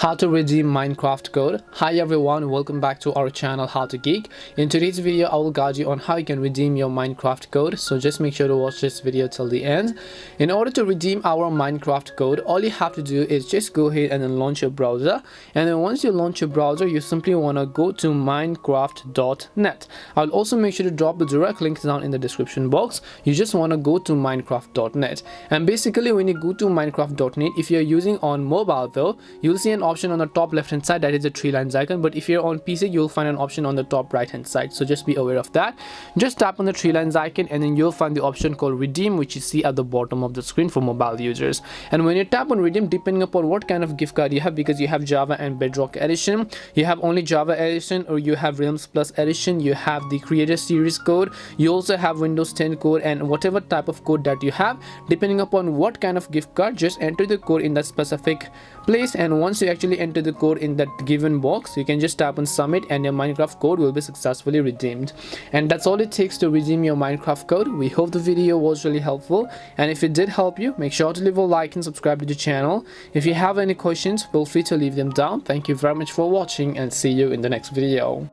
How to redeem Minecraft code. Hi everyone, welcome back to our channel How to Geek. In today's video I will guide you on how you can redeem your Minecraft code, so just make sure to watch this video till the end. In order to redeem our Minecraft code, all you have to do is just go ahead and then launch your browser, and then once you launch your browser you simply want to go to minecraft.net. I'll also make sure to drop the direct link down in the description box. You just want to go to minecraft.net, and basically when you go to minecraft.net, if you're using on mobile though, you'll see an option on the top left hand side that is a tree lines icon, but if you're on PC you'll find an option on the top right hand side, so just be aware of that. Just tap on the tree lines icon and then you'll find the option called redeem, which you see at the bottom of the screen for mobile users. And when you tap on redeem, depending upon what kind of gift card you have, because you have Java and Bedrock edition, you have only Java edition, or you have Realms Plus edition, you have the Creator Series code, you also have Windows 10 code, and whatever type of code that you have, depending upon what kind of gift card, just enter the code in that specific place, and once you actually enter the code in that given box, you can just tap on submit and your Minecraft code will be successfully redeemed. And that's all it takes to redeem your Minecraft code. We hope the video was really helpful, and if it did help you, make sure to leave a like and subscribe to the channel. If you have any questions, feel free to leave them down. Thank you very much for watching and see you in the next video.